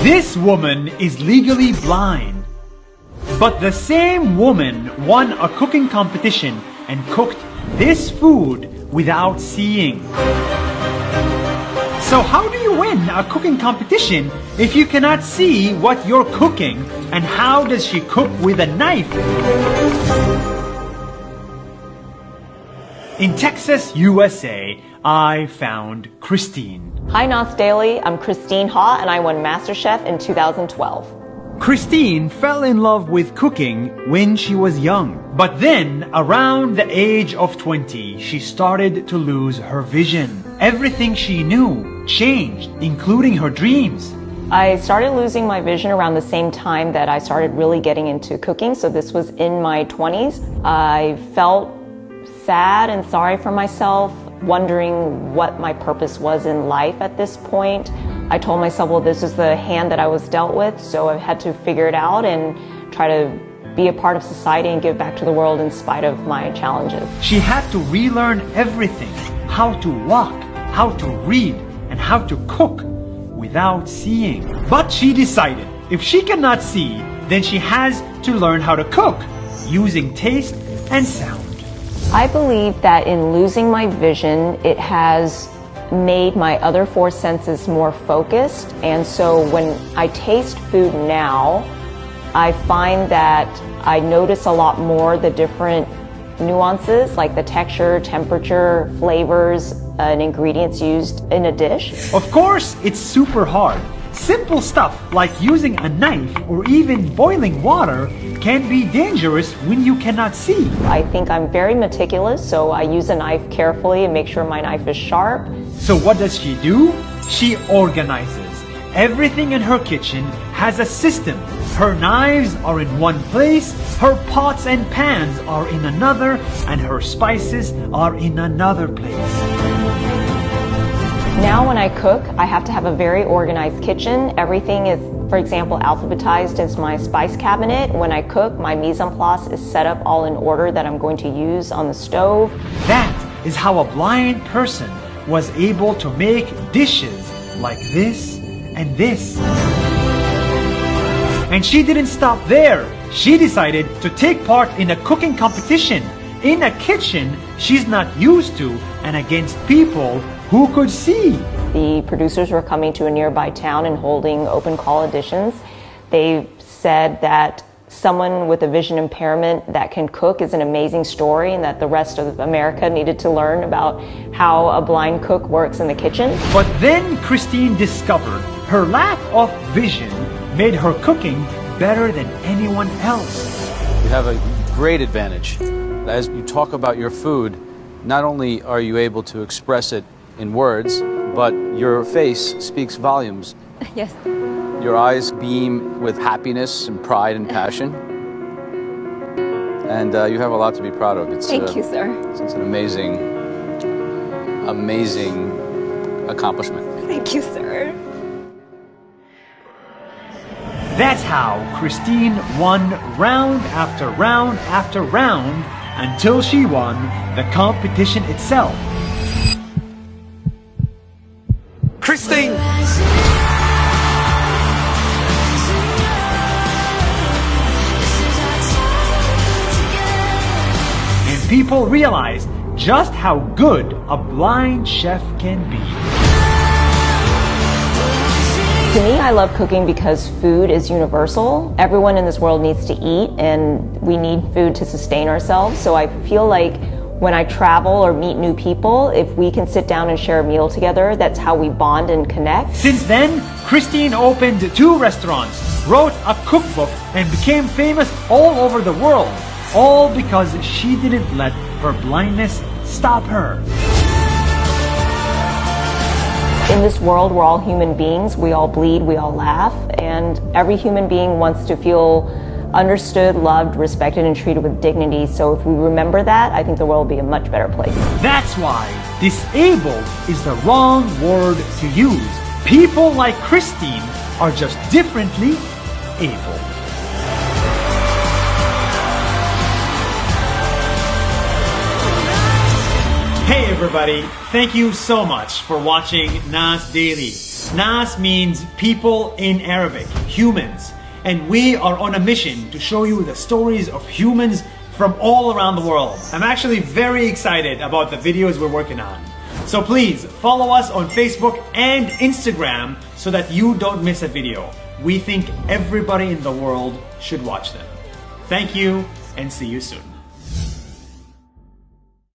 This woman is legally blind. But the same woman won a cooking competition and cooked this food without seeing. So how do you win a cooking competition if you cannot see what you're cooking? And how does she cook with a knife? In Texas, USA, I found Christine. Hi Nas Daily, I'm Christine Ha and I won MasterChef in 2012. Christine fell in love with cooking when she was young. But then, around the age of 20, she started to lose her vision. Everything she knew changed, including her dreams. I started losing my vision around the same time that I started really getting into cooking, so this was in my 20s. I felt sad and sorry for myself, wondering what my purpose was in life at this point. I told myself, well, this is the hand that I was dealt with, so I had to figure it out and try to be a part of society and give back to the world in spite of my challenges. She had to relearn everything, how to walk, how to read, and how to cook without seeing. But she decided if she cannot see, then she has to learn how to cook using taste and sound. I believe that in losing my vision, it has made my other four senses more focused, and so when I taste food now, I find that I notice a lot more the different nuances, like the texture, temperature, flavors, and ingredients used in a dish. Of course, it's super hard. Simple stuff like using a knife or even boiling water can be dangerous when you cannot see. I think I'm very meticulous, so I use a knife carefully and make sure my knife is sharp. So what does she do? She organizes. Everything in her kitchen has a system. Her knives are in one place, her pots and pans are in another, and her spices are in another place. Now when I cook, I have to have a very organized kitchen. Everything is, for example, alphabetized as my spice cabinet. When I cook, my mise en place is set up all in order that I'm going to use on the stove. That is how a blind person was able to make dishes like this and this. And she didn't stop there. She decided to take part in a cooking competition in a kitchen she's not used to and against people who could see. The producers were coming to a nearby town and holding open call auditions. They said that someone with a vision impairment that can cook is an amazing story and that the rest of America needed to learn about how a blind cook works in the kitchen. But then Christine discovered her lack of vision made her cooking better than anyone else. You have a great advantage. As you talk about your food, not only are you able to express it in words, but your face speaks volumes. Yes. Your eyes beam with happiness and pride and passion. And you have a lot to be proud of. Thank you, sir. It's an amazing, amazing accomplishment. Thank you, sir. That's how Christine won round after round after round until she won the competition itself. Christine! And people realized just how good a blind chef can be. To me, I love cooking because food is universal. Everyone in this world needs to eat, and we need food to sustain ourselves. So I feel like when I travel or meet new people, if we can sit down and share a meal together, that's how we bond and connect. Since then, Christine opened 2 restaurants, wrote a cookbook, and became famous all over the world. All because she didn't let her blindness stop her. In this world, we're all human beings. We all bleed, we all laugh, and every human being wants to feel understood, loved, respected, and treated with dignity. So if we remember that, I think the world will be a much better place. That's why disabled is the wrong word to use. People like Christine are just differently able. Hey everybody, thank you so much for watching Nas Daily. Nas means people in Arabic, humans. And we are on a mission to show you the stories of humans from all around the world. I'm actually very excited about the videos we're working on. So please follow us on Facebook and Instagram so that you don't miss a video. We think everybody in the world should watch them. Thank you and see you soon.